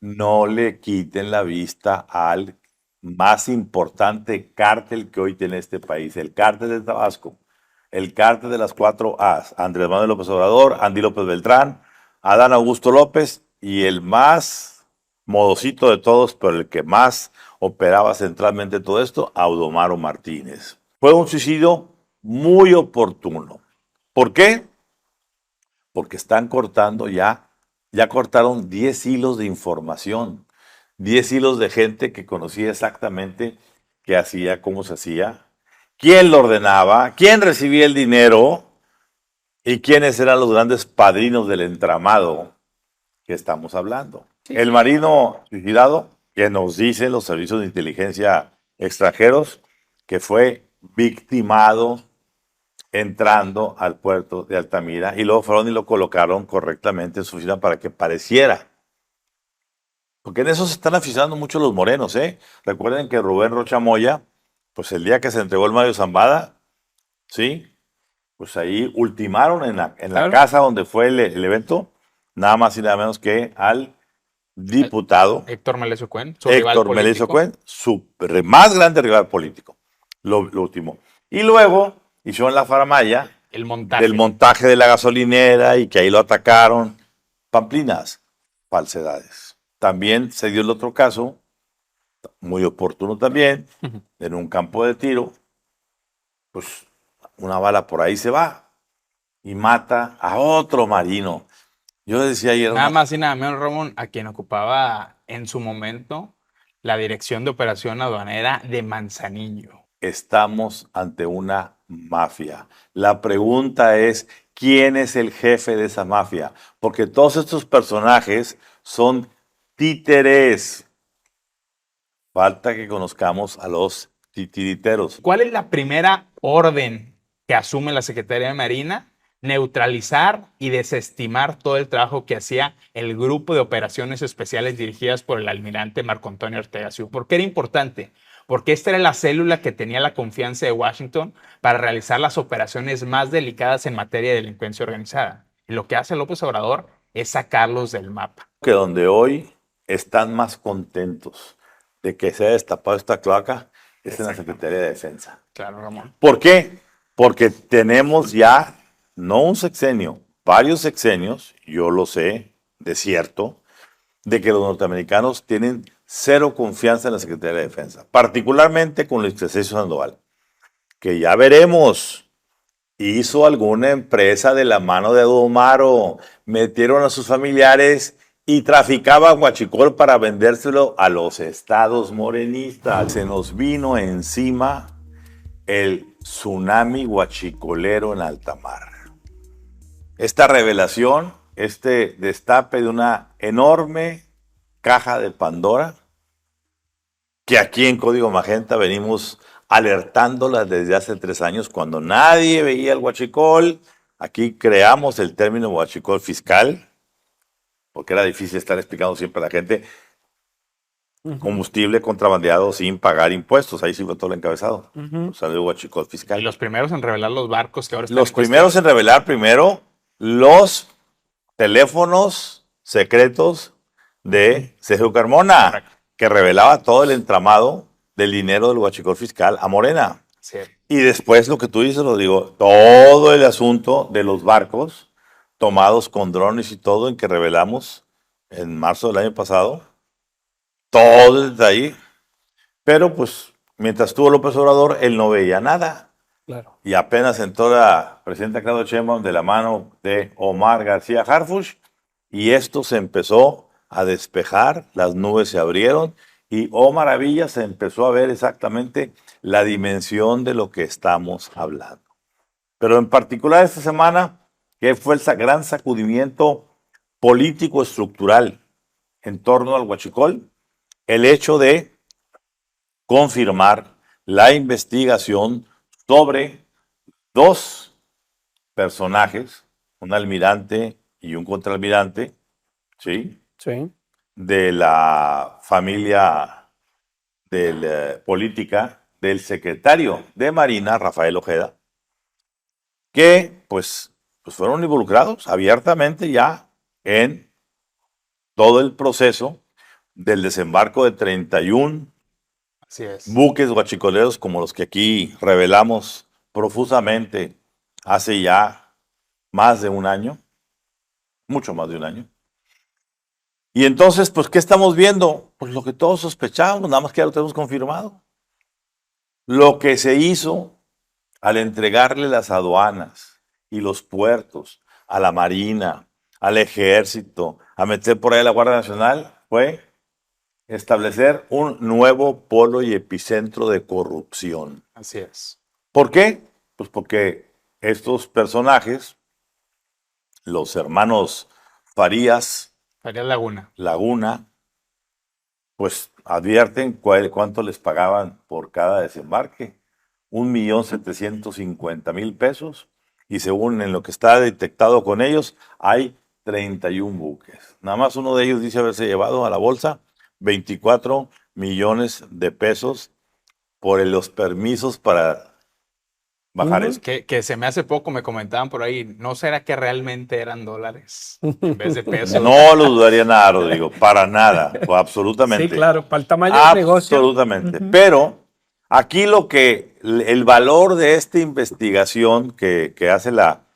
no le quiten la vista al más importante cártel que hoy tiene este país, el cártel de Tabasco, el cártel de las cuatro A's, Andrés Manuel López Obrador, Andy López Beltrán, Adán Augusto López y el más modosito de todos, pero el que más operaba centralmente todo esto, Audomaro Martínez. Fue un suicidio muy oportuno. ¿Por qué? Porque están cortando ya cortaron 10 hilos de información, 10 hilos de gente que conocía exactamente qué hacía, cómo se hacía, quién lo ordenaba, quién recibía el dinero y quiénes eran los grandes padrinos del entramado que estamos hablando. Sí, El sí. marino suicidado, que nos dicen los servicios de inteligencia extranjeros, que fue victimado entrando al puerto de Altamira y luego fueron y lo colocaron correctamente en su oficina para que pareciera. Porque en eso se están aficionando mucho los morenos, ¿eh? Recuerden que Rubén Rocha Moya, pues el día que se entregó el Mario Zambada, ¿sí? Pues ahí ultimaron en la Claro. casa donde fue el evento, nada más y nada menos que al Eh, diputado Héctor Melesio Cuen, su rival Héctor Melesio político. Cuen, su más grande rival político, lo ultimó. Y luego hicieron la faramaya El del montaje. montaje de la gasolinera y que ahí lo atacaron. Pamplinas, falsedades. También se dio el otro caso, muy oportuno también, en un campo de tiro, pues una bala por ahí se va y mata a otro marino. Yo decía ayer, Nada más y nada menos, Ramón, a quien ocupaba en su momento la dirección de operación aduanera de Manzanillo. estamos ante una mafia. La pregunta es, ¿quién es el jefe de esa mafia? Porque todos estos personajes son títeres. Falta que conozcamos a los titiriteros. ¿Cuál es la primera orden que asume la Secretaría de Marina? Neutralizar y desestimar todo el trabajo que hacía el grupo de operaciones especiales dirigidas por el almirante Marco Antonio Ortega Siu. ¿Por qué era importante? Porque esta era la célula que tenía la confianza de Washington para realizar las operaciones más delicadas en materia de delincuencia organizada. Y lo que hace López Obrador es sacarlos del mapa. Que donde hoy están más contentos de que se haya destapado esta cloaca es en la Secretaría de Defensa. Claro, Ramón. ¿Por qué? Porque tenemos ya, no un sexenio, varios sexenios, yo lo sé, de cierto, de que los norteamericanos tienen cero confianza en la Secretaría de Defensa, particularmente con Luis Crescencio Sandoval, que ya veremos, hizo alguna empresa de la mano de Adumaro, metieron a sus familiares y traficaban guachicol para vendérselo a los estados morenistas. Se nos vino encima el tsunami guachicolero en alta mar. Esta revelación, este destape de una enorme caja de Pandora, que aquí en Código Magenta venimos alertándola desde hace 3 años, cuando nadie veía el huachicol. Aquí creamos el término huachicol fiscal, porque era difícil estar explicando siempre a la gente combustible contrabandeado sin pagar impuestos. Ahí sí fue todo el encabezado. O sea, el huachicol Y fiscal. los primeros en revelar los barcos que ahora están Los en cuestión. primeros en revelar primero los teléfonos secretos de Sergio Carmona, Correcto. que revelaba todo el entramado del dinero del huachicol fiscal a Morena. Sí. Y después lo que tú dices, lo digo, todo el asunto de los barcos tomados con drones y todo, en que revelamos en marzo del año pasado, todo desde ahí. Pero pues, mientras tuvo López Obrador, él no veía nada. Claro. Y apenas entró la presidenta Claudia Sheinbaum de la mano de Omar García Harfuch, y esto se empezó a despejar, las nubes se abrieron, y oh maravilla, se empezó a ver exactamente la dimensión de lo que estamos hablando. Pero en particular esta semana, que fue el gran sacudimiento político estructural en torno al huachicol, el hecho de confirmar la investigación sobre dos personajes, un almirante y un contraalmirante, ¿sí? Sí. De la familia política del secretario de Marina, Rafael Ojeda, que pues fueron involucrados abiertamente ya en todo el proceso del desembarco de 31 Así es. buques guachicoleros como los que aquí revelamos profusamente hace ya más de un año, mucho más de un año. Y entonces, pues, ¿qué estamos viendo? Pues lo que todos sospechábamos, nada más que ya lo tenemos confirmado. Lo que se hizo al entregarle las aduanas y los puertos a la Marina, al Ejército, a meter por ahí a la Guardia Nacional, fue establecer un nuevo polo y epicentro de corrupción. Así es. ¿Por qué? Pues porque estos personajes, los hermanos Farías Farías Laguna. Laguna, pues advierten cuánto les pagaban por cada desembarque. 1.750.000 pesos. Y según en lo que está detectado con ellos, hay 31 buques. Nada más uno de ellos dice haberse llevado a la bolsa 24 millones de pesos por los permisos para bajar esto. Que se me hace poco, me comentaban por ahí, ¿no será que realmente eran dólares en vez de pesos? No lo dudaría nada, Rodrigo, para nada, absolutamente. Sí, claro, para el tamaño del negocio. Absolutamente. Pero aquí el valor de esta investigación que hace la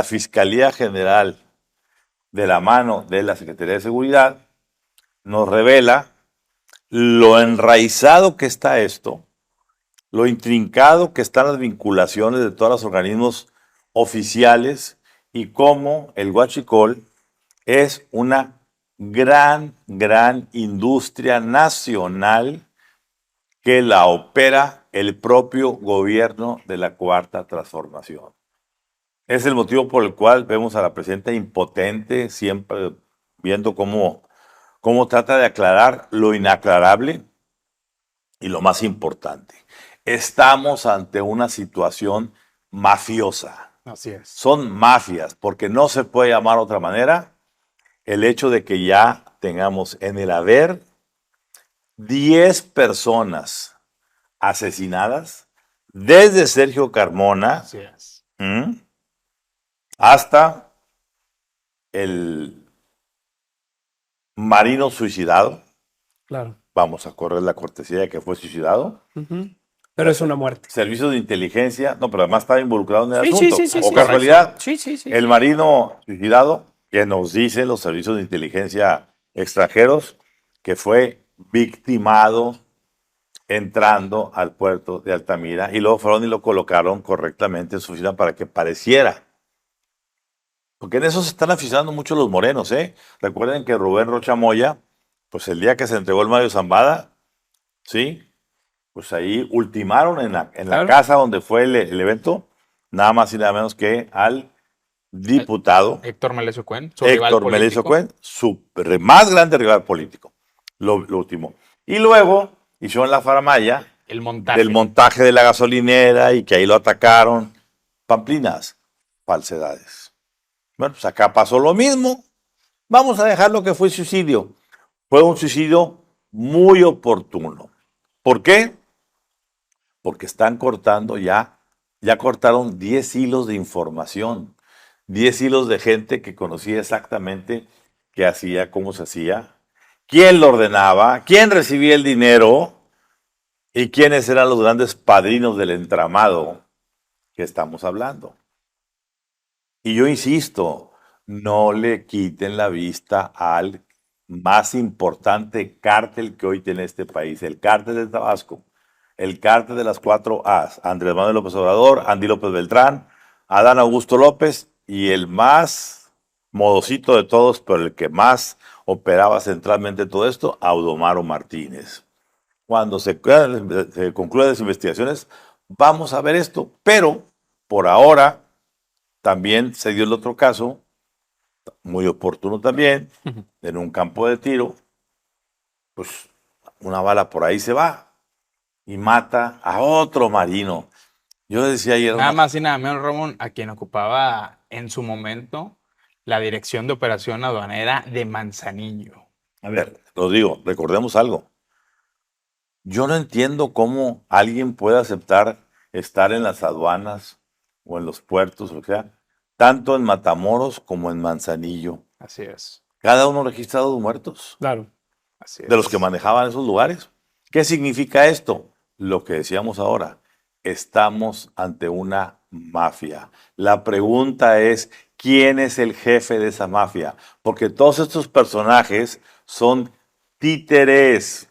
Fiscalía General de la mano de la Secretaría de Seguridad nos revela lo enraizado que está esto, lo intrincado que están las vinculaciones de todos los organismos oficiales y cómo el huachicol es una gran industria nacional que la opera el propio gobierno de la Cuarta Transformación. Es el motivo por el cual vemos a la presidenta impotente, siempre viendo cómo trata de aclarar lo inaclarable y lo más importante. Estamos ante una situación mafiosa. Así es. Son mafias, porque no se puede llamar de otra manera el hecho de que ya tengamos en el haber 10 personas asesinadas, desde Sergio Carmona Así es. hasta el marino suicidado. Claro. Vamos a correr la cortesía de que fue suicidado. Pero es una muerte. Servicios de inteligencia, no, pero además estaba involucrado en el Sí, asunto. sí, sí, O sí, casualidad, Sí, sí, sí. el marino suicidado, que nos dicen los servicios de inteligencia extranjeros, que fue victimado entrando al puerto de Altamira y luego fueron y lo colocaron correctamente en su oficina para que pareciera. Porque en eso se están aficionando mucho los morenos, ¿eh? Recuerden que Rubén Rocha Moya, pues el día que se entregó el Mario Zambada, ¿sí? Pues ahí ultimaron en la Claro. casa donde fue el evento, nada más y nada menos que al diputado Héctor Melesio Cuen, su rival Héctor Melesio político. Cuen, su más grande rival político. Lo último. Y luego hicieron la faramaya El montaje. del montaje de la gasolinera y que ahí lo atacaron. Pamplinas, falsedades. Bueno, pues acá pasó lo mismo. Vamos a dejar lo que fue suicidio. Fue un suicidio muy oportuno. ¿Por qué? Porque están cortando ya cortaron 10 hilos de información, 10 hilos de gente que conocía exactamente qué hacía, cómo se hacía, quién lo ordenaba, quién recibía el dinero y quiénes eran los grandes padrinos del entramado que estamos hablando. Y yo insisto, no le quiten la vista al más importante cártel que hoy tiene este país, el cártel de Tabasco, el cártel de las 4As, Andrés Manuel López Obrador, Andy López Beltrán, Adán Augusto López y el más modosito de todos, pero el que más operaba centralmente todo esto, Audomaro Martínez. Cuando se concluyan las investigaciones, vamos a ver esto, pero por ahora también se dio el otro caso, muy oportuno también, en un campo de tiro, pues una bala por ahí se va y mata a otro marino. Yo decía ayer... Nada más y nada menos, Ramón, a quien ocupaba en su momento la dirección de operación aduanera de Manzanillo. A ver, Rodrigo, recordemos algo. Yo no entiendo cómo alguien puede aceptar estar en las aduanas o en los puertos, o sea, tanto en Matamoros como en Manzanillo. Así es. Cada uno registra 2 muertos. Claro. Así de los es. que manejaban esos lugares. ¿Qué significa esto? Lo que decíamos ahora, estamos ante una mafia. La pregunta es, ¿quién es el jefe de esa mafia? Porque todos estos personajes son títeres.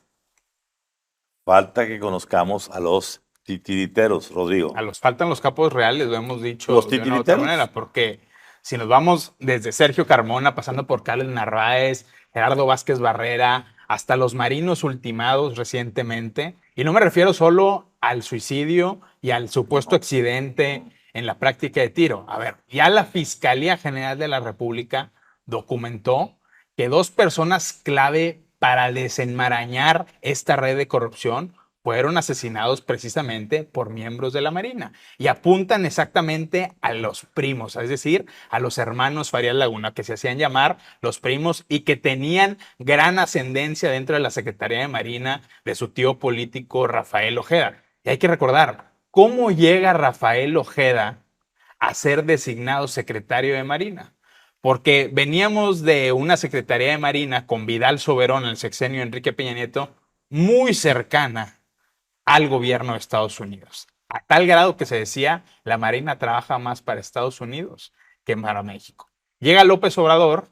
Falta que conozcamos a los titiriteros, Rodrigo. A los faltan los capos reales, lo hemos dicho ¿Los de una u otra titiriteros? manera, porque si nos vamos desde Sergio Carmona, pasando por Carlos Narváez, Gerardo Vázquez Barrera, hasta los marinos ultimados recientemente, y no me refiero solo al suicidio y al supuesto accidente en la práctica de tiro. A ver, ya la Fiscalía General de la República documentó que dos personas clave para desenmarañar esta red de corrupción fueron asesinados precisamente por miembros de la Marina y apuntan exactamente a los primos, es decir, a los hermanos Farías Laguna, que se hacían llamar los primos y que tenían gran ascendencia dentro de la Secretaría de Marina de su tío político Rafael Ojeda. Y hay que recordar, ¿cómo llega Rafael Ojeda a ser designado secretario de Marina? Porque veníamos de una Secretaría de Marina con Vidal Soberón en el sexenio de Enrique Peña Nieto muy cercana al gobierno de Estados Unidos. A tal grado que se decía, la Marina trabaja más para Estados Unidos que para México. Llega López Obrador,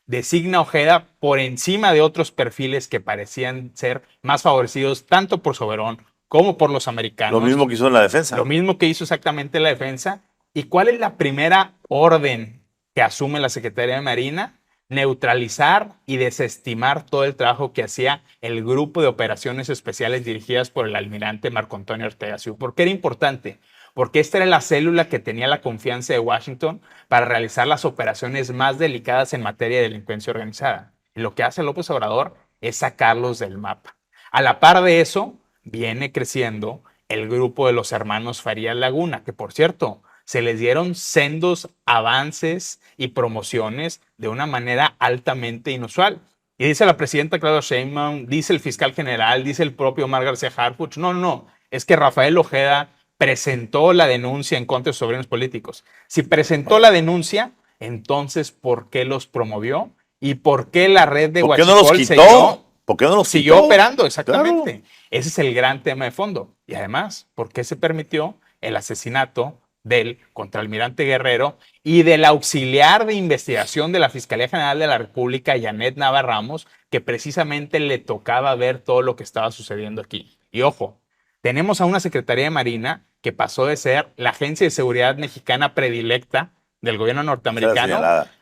designa a Ojeda por encima de otros perfiles que parecían ser más favorecidos tanto por Soberón como por los americanos. Lo mismo que hizo en la defensa. Lo mismo que hizo exactamente la defensa. ¿Y cuál es la primera orden que asume la Secretaría de Marina? Neutralizar y desestimar todo el trabajo que hacía el grupo de operaciones especiales dirigidas por el almirante Marco Antonio Ortega Sy. ¿Por qué era importante? Porque esta era la célula que tenía la confianza de Washington para realizar las operaciones más delicadas en materia de delincuencia organizada. Y lo que hace López Obrador es sacarlos del mapa. A la par de eso, viene creciendo el grupo de los hermanos Farías Laguna, que por cierto, se les dieron sendos avances y promociones de una manera altamente inusual. Y dice la presidenta Claudia Sheinbaum, dice el fiscal general, dice el propio Omar García Harfuch, no, es que Rafael Ojeda presentó la denuncia en contra de sobrinos políticos. Si presentó la denuncia, entonces, ¿por qué los promovió? ¿Y por qué la red de ¿Por qué no los Huachicol quitó? ¿Por qué no los siguió quitó? operando? Exactamente. Claro. Ese es el gran tema de fondo. Y además, ¿por qué se permitió el asesinato del contraalmirante Guerrero y del auxiliar de investigación de la Fiscalía General de la República, Janet Navarramos, que precisamente le tocaba ver todo lo que estaba sucediendo aquí? Y ojo, tenemos a una Secretaría de Marina que pasó de ser la agencia de seguridad mexicana predilecta del gobierno norteamericano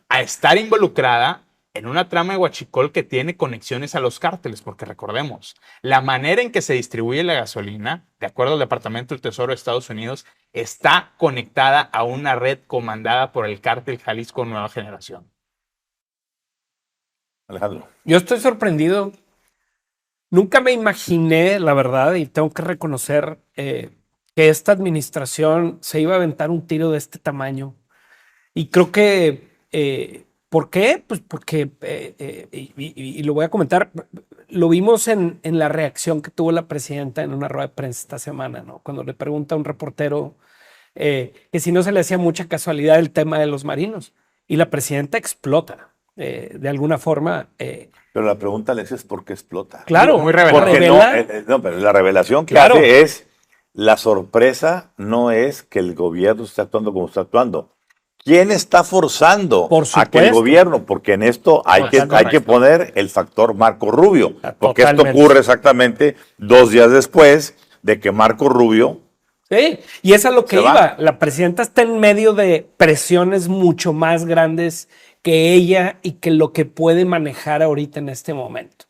a estar involucrada en una trama de huachicol que tiene conexiones a los cárteles, porque recordemos, la manera en que se distribuye la gasolina, de acuerdo al Departamento del Tesoro de Estados Unidos, está conectada a una red comandada por el cártel Jalisco Nueva Generación. Alejandro. Yo estoy sorprendido. Nunca me imaginé, la verdad, y tengo que reconocer que esta administración se iba a aventar un tiro de este tamaño. Y creo que, ¿por qué? Pues porque, y lo voy a comentar, lo vimos en la reacción que tuvo la presidenta en una rueda de prensa esta semana, ¿no? Cuando le pregunta a un reportero que si no se le hacía mucha casualidad el tema de los marinos. Y la presidenta explota, de alguna forma. Pero la pregunta, Alex, es ¿por qué explota? Claro, muy revelador. Porque no, pero la revelación que hace es, la sorpresa no es que el gobierno esté actuando como está actuando. ¿Quién está forzando a que el gobierno? Porque en esto hay que poner el factor Marco Rubio. Porque esto ocurre exactamente 2 días después de que Marco Rubio... Sí, y es a lo que iba. La presidenta está en medio de presiones mucho más grandes que ella y que lo que puede manejar ahorita en este momento.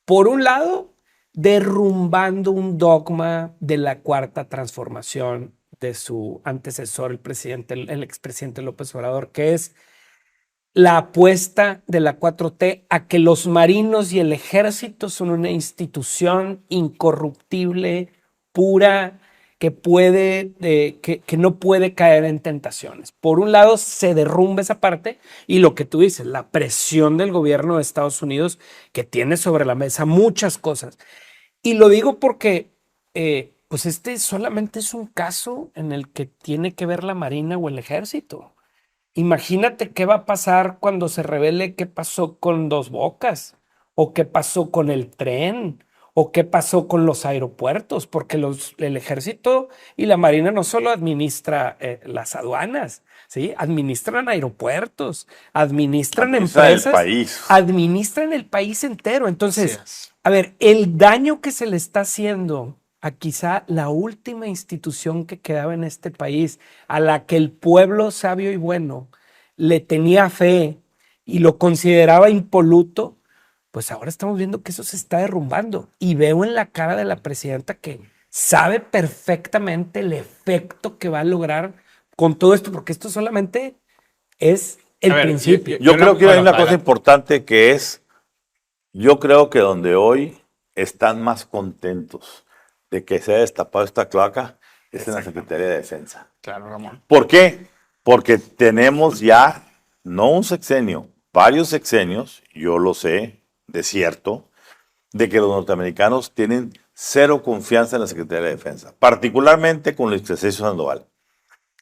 Por un lado, derrumbando un dogma de la cuarta transformación de su antecesor, el expresidente López Obrador, que es la apuesta de la 4T a que los marinos y el ejército son una institución incorruptible, pura, que no puede caer en tentaciones. Por un lado, se derrumba esa parte y lo que tú dices, la presión del gobierno de Estados Unidos que tiene sobre la mesa muchas cosas. Y lo digo porque pues este solamente es un caso en el que tiene que ver la Marina o el Ejército. Imagínate qué va a pasar cuando se revele qué pasó con Dos Bocas ¿O qué pasó con el tren? ¿O qué pasó con los aeropuertos? Porque el ejército y la marina no solo administra las aduanas, ¿sí? Administran aeropuertos, administran Administra el empresas, país. administran el país entero. Así Entonces, es. a ver, el daño que se le está haciendo a quizá la última institución que quedaba en este país, a la que el pueblo sabio y bueno le tenía fe y lo consideraba impoluto, pues ahora estamos viendo que eso se está derrumbando. Y veo en la cara de la presidenta que sabe perfectamente el efecto que va a lograr con todo esto, porque esto solamente es el A ver, principio. Yo creo que hay bueno, una cosa adelante. importante que es, yo creo que donde hoy están más contentos de que se haya destapado esta cloaca es en la Secretaría de Defensa. Claro, Ramón. ¿Por qué? Porque tenemos ya, no un sexenio, varios sexenios, yo lo sé, de cierto, de que los norteamericanos tienen cero confianza en la Secretaría de Defensa, particularmente con Luis Crescencio Sandoval,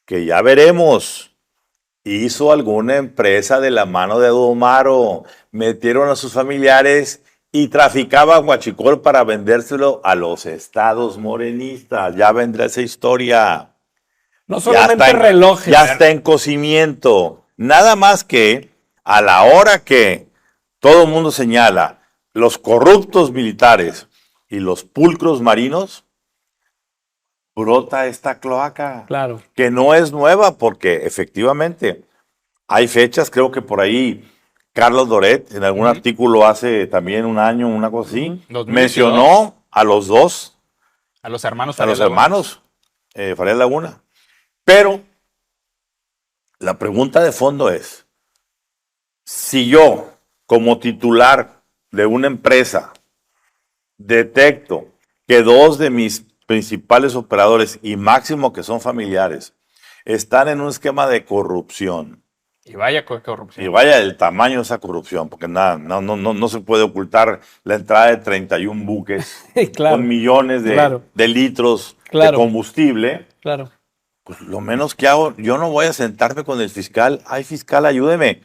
que ya veremos, hizo alguna empresa de la mano de Adumaro, metieron a sus familiares y traficaba guachicol para vendérselo a los estados morenistas. Ya vendrá esa historia. No solamente en, relojes. Ya está en cocimiento. Nada más que a la hora que todo el mundo señala los corruptos militares y los pulcros marinos, brota esta cloaca. Claro. Que no es nueva porque efectivamente hay fechas, creo que por ahí Carlos Doret en algún artículo hace también un año, una cosa así, 2022. mencionó a los dos, A los hermanos a los Farías Laguna. hermanos Farías Laguna. Pero la pregunta de fondo es, si yo como titular de una empresa detecto que dos de mis principales operadores y máximo que son familiares están en un esquema de corrupción, Y vaya corrupción. y vaya el tamaño de esa corrupción, porque nada, no se puede ocultar la entrada de 31 buques Claro, con millones de litros de combustible. Claro. Pues lo menos que hago, yo no voy a sentarme con el fiscal. Ay, fiscal, ayúdeme.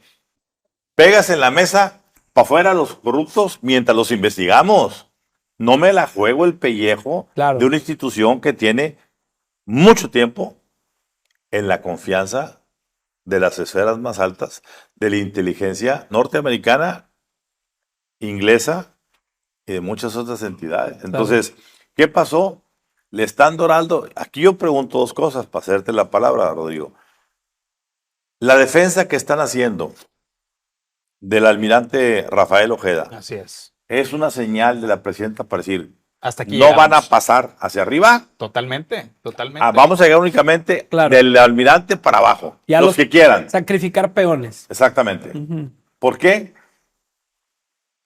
Pegas en la mesa para afuera los corruptos mientras los investigamos. No me la juego el pellejo de una institución que tiene mucho tiempo en la confianza de las esferas más altas de la inteligencia norteamericana, inglesa y de muchas otras entidades. Entonces, ¿qué pasó? Le están dorando. Aquí yo pregunto dos cosas para hacerte la palabra, Rodrigo. La defensa que están haciendo del almirante Rafael Ojeda Así es. es una señal de la presidenta para decir, Hasta aquí no llegamos. van a pasar hacia arriba. Totalmente. Vamos a llegar únicamente del almirante para abajo. Ya los que quieran. Sacrificar peones. Exactamente. ¿Por qué?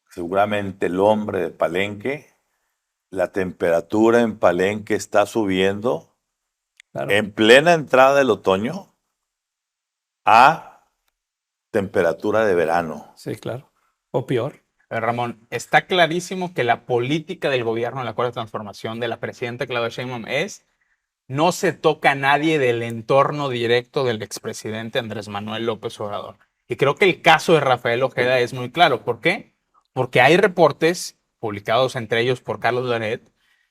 Seguramente el hombre de Palenque, la temperatura en Palenque está subiendo en plena entrada del otoño a temperatura de verano. Sí, claro. O peor. Ramón, está clarísimo que la política del gobierno en la Cuarta Transformación de la presidenta Claudia Sheinbaum es no se toca a nadie del entorno directo del expresidente Andrés Manuel López Obrador. Y creo que el caso de Rafael Ojeda es muy claro. ¿Por qué? Porque hay reportes publicados entre ellos por Carlos Loret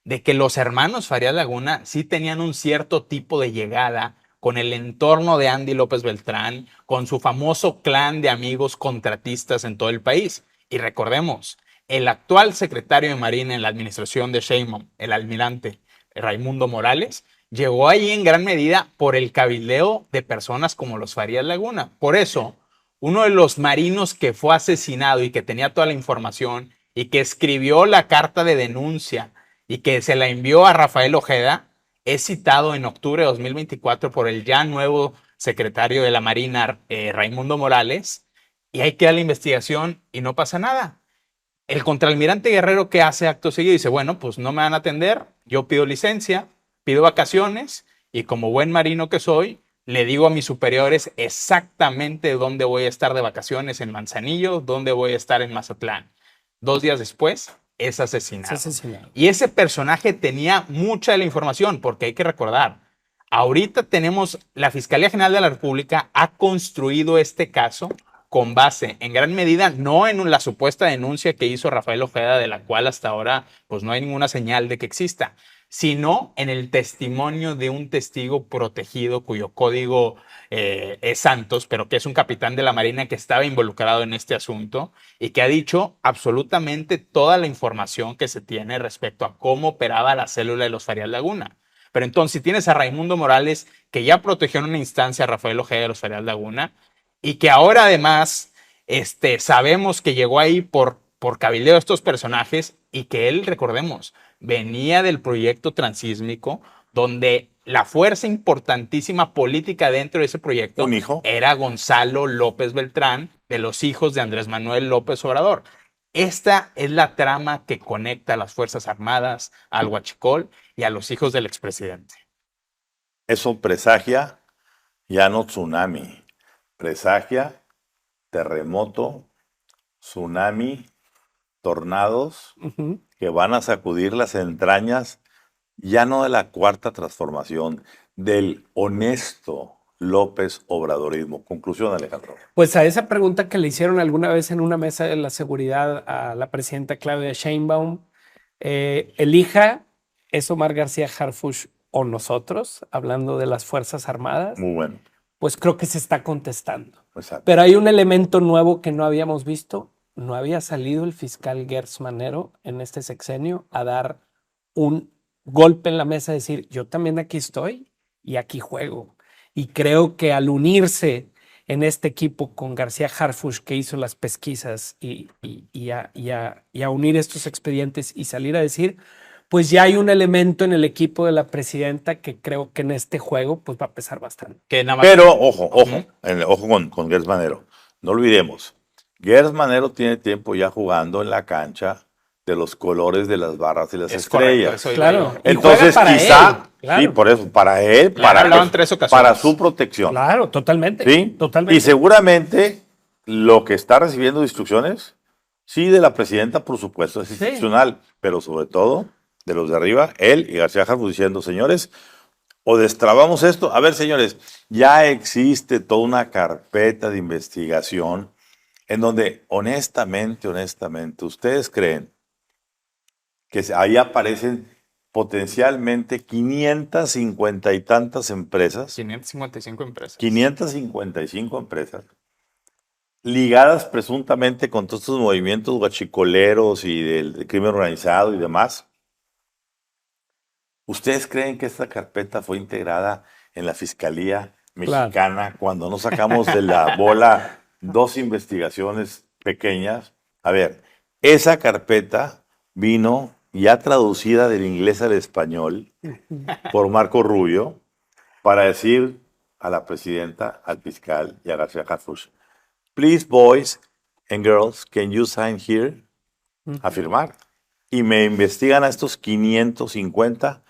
de que los hermanos Farías Laguna sí tenían un cierto tipo de llegada con el entorno de Andy López Beltrán, con su famoso clan de amigos contratistas en todo el país. Y recordemos, el actual secretario de Marina en la administración de Sheinbaum, el almirante Raimundo Morales, llegó ahí en gran medida por el cabildeo de personas como los Farías Laguna. Por eso, uno de los marinos que fue asesinado y que tenía toda la información y que escribió la carta de denuncia y que se la envió a Rafael Ojeda, es citado en octubre de 2024 por el ya nuevo secretario de la Marina, Raimundo Morales, y ahí queda la investigación y no pasa nada. El contraalmirante Guerrero, ¿qué hace acto seguido? Dice, bueno, pues no me van a atender, yo pido licencia, pido vacaciones y como buen marino que soy, le digo a mis superiores exactamente dónde voy a estar de vacaciones en Manzanillo, dónde voy a estar en Mazatlán. 2 días después, es asesinado. Y ese personaje tenía mucha de la información, porque hay que recordar, ahorita tenemos, la Fiscalía General de la República ha construido este caso con base en gran medida no en la supuesta denuncia que hizo Rafael Ojeda, de la cual hasta ahora pues no hay ninguna señal de que exista, sino en el testimonio de un testigo protegido cuyo código es Santos, pero que es un capitán de la Marina que estaba involucrado en este asunto y que ha dicho absolutamente toda la información que se tiene respecto a cómo operaba la célula de los Farías Laguna. Pero entonces, si tienes a Raimundo Morales, que ya protegió en una instancia a Rafael Ojeda de los Farías Laguna, y que ahora además sabemos que llegó ahí por cabildeo de estos personajes, y que él, recordemos, venía del proyecto transísmico, donde la fuerza importantísima política dentro de ese proyecto era Gonzalo López Beltrán, de los hijos de Andrés Manuel López Obrador. Esta es la trama que conecta a las Fuerzas Armadas, al Huachicol y a los hijos del expresidente. Eso presagia ya no tsunami, presagia terremoto, tsunami, tornados que van a sacudir las entrañas ya no de la cuarta transformación, del honesto López Obradorismo. Conclusión, Alejandro. Pues a esa pregunta que le hicieron alguna vez en una mesa de la seguridad a la presidenta Claudia Sheinbaum, elija, ¿es Omar García Harfuch o nosotros, hablando de las Fuerzas Armadas? Muy bueno. Pues creo que se está contestando. Exacto. Pero hay un elemento nuevo que no habíamos visto. No había salido el fiscal Gertz Manero en este sexenio a dar un golpe en la mesa, decir, yo también aquí estoy y aquí juego. Y creo que al unirse en este equipo con García Harfuch, que hizo las pesquisas, y a unir estos expedientes y salir a decir, pues ya hay un elemento en el equipo de la presidenta que creo que en este juego pues va a pesar bastante. Pero ojo con Gertz Manero. No olvidemos, Gertz Manero tiene tiempo ya jugando en la cancha de los colores de las barras y las estrellas. Correcto, claro. Entonces quizá, él, claro. Sí, por eso, para él, para su protección. Claro, totalmente. ¿Sí? Totalmente. Y seguramente lo que está recibiendo instrucciones, sí, de la presidenta, por supuesto, es institucional, pero sobre todo de los de arriba, él y García Harfuch diciendo, señores, o destrabamos esto. A ver, señores, ya existe toda una carpeta de investigación en donde, honestamente, ustedes creen que ahí aparecen potencialmente 550 y tantas empresas. 555 empresas. 555 empresas ligadas presuntamente con todos estos movimientos guachicoleros y del crimen organizado y demás. ¿Ustedes creen que esta carpeta fue integrada en la Fiscalía Mexicana cuando no sacamos de la bola 2 investigaciones pequeñas? A ver, esa carpeta vino ya traducida del inglés al español por Marco Rubio para decir a la presidenta, al fiscal y a García Harfuch, please boys and girls, can you sign here? A firmar. Y me investigan a estos 550,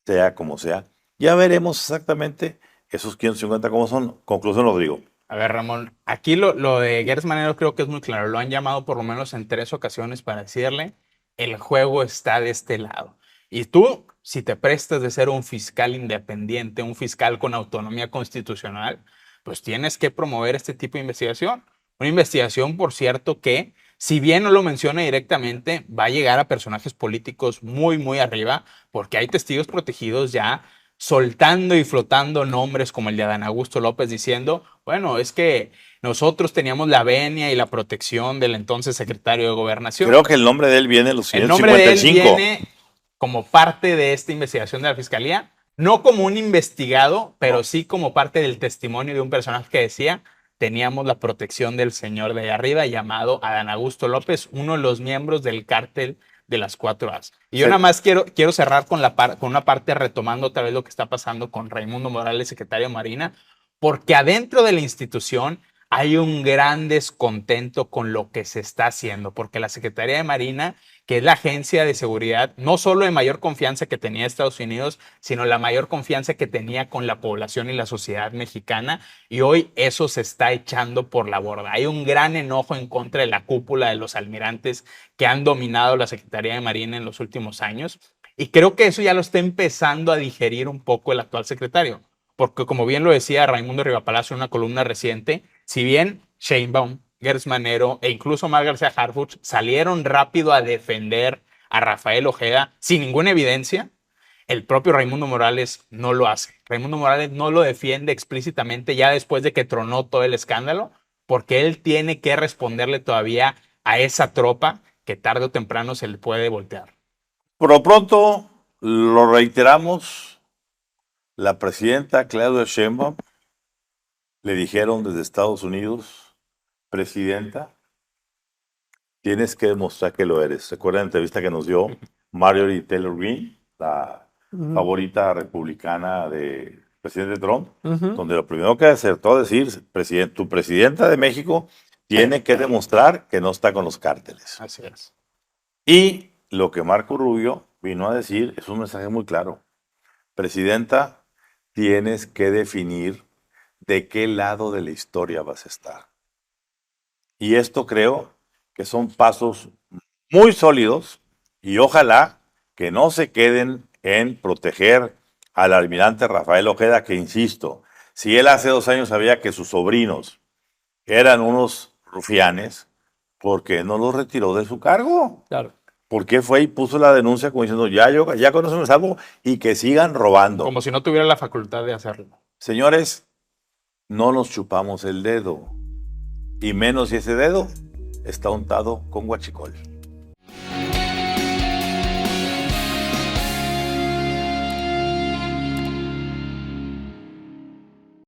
sea como sea. Ya veremos exactamente esos 550 cómo son. Conclusión, Rodrigo. A ver, Ramón, aquí lo de Gertz Manero creo que es muy claro. Lo han llamado por lo menos en 3 ocasiones para decirle, el juego está de este lado. Y tú, si te prestas de ser un fiscal independiente, un fiscal con autonomía constitucional, pues tienes que promover este tipo de investigación. Una investigación, por cierto, que, si bien no lo menciona directamente, va a llegar a personajes políticos muy, muy arriba, porque hay testigos protegidos ya soltando y flotando nombres como el de Adán Augusto López diciendo, bueno, es que nosotros teníamos la venia y la protección del entonces secretario de Gobernación. Creo que el nombre de él viene en los 555. El nombre de él viene como parte de esta investigación de la Fiscalía, no como un investigado, pero sí como parte del testimonio de un personaje que decía, teníamos la protección del señor de allá arriba llamado Adán Augusto López, uno de los miembros del cártel de las 4As. Y yo nada más quiero cerrar con una parte retomando otra vez lo que está pasando con Raimundo Morales, secretario de Marina, porque adentro de la institución hay un gran descontento con lo que se está haciendo, porque la Secretaría de Marina, que es la agencia de seguridad, no solo de mayor confianza que tenía Estados Unidos, sino la mayor confianza que tenía con la población y la sociedad mexicana, y hoy eso se está echando por la borda. Hay un gran enojo en contra de la cúpula de los almirantes que han dominado la Secretaría de Marina en los últimos años, y creo que eso ya lo está empezando a digerir un poco el actual secretario. Porque como bien lo decía Raimundo Rivapalacio en una columna reciente, si bien Sheinbaum, Gers Manero e incluso Mar García Harfuch salieron rápido a defender a Rafael Ojeda sin ninguna evidencia, el propio Raimundo Morales no lo hace. Raimundo Morales no lo defiende explícitamente ya después de que tronó todo el escándalo, porque él tiene que responderle todavía a esa tropa que tarde o temprano se le puede voltear. Por lo pronto, lo reiteramos, la presidenta Claudia Sheinbaum le dijeron desde Estados Unidos, presidenta, tienes que demostrar que lo eres. ¿Recuerdan la entrevista que nos dio Marjorie Taylor Greene, la favorita republicana de presidente Trump? Donde lo primero que acertó es decir, tu presidenta de México tiene que demostrar que no está con los cárteles. Así es. Y lo que Marco Rubio vino a decir es un mensaje muy claro. Presidenta, tienes que definir de qué lado de la historia vas a estar. Y esto creo que son pasos muy sólidos y ojalá que no se queden en proteger al almirante Rafael Ojeda, que insisto, si él hace 2 años sabía que sus sobrinos eran unos rufianes, ¿por qué no los retiró de su cargo? Claro. ¿Por qué fue y puso la denuncia como diciendo, ya con eso me salvo y que sigan robando? Como si no tuviera la facultad de hacerlo. Señores, no nos chupamos el dedo, y menos si ese dedo está untado con guachicol.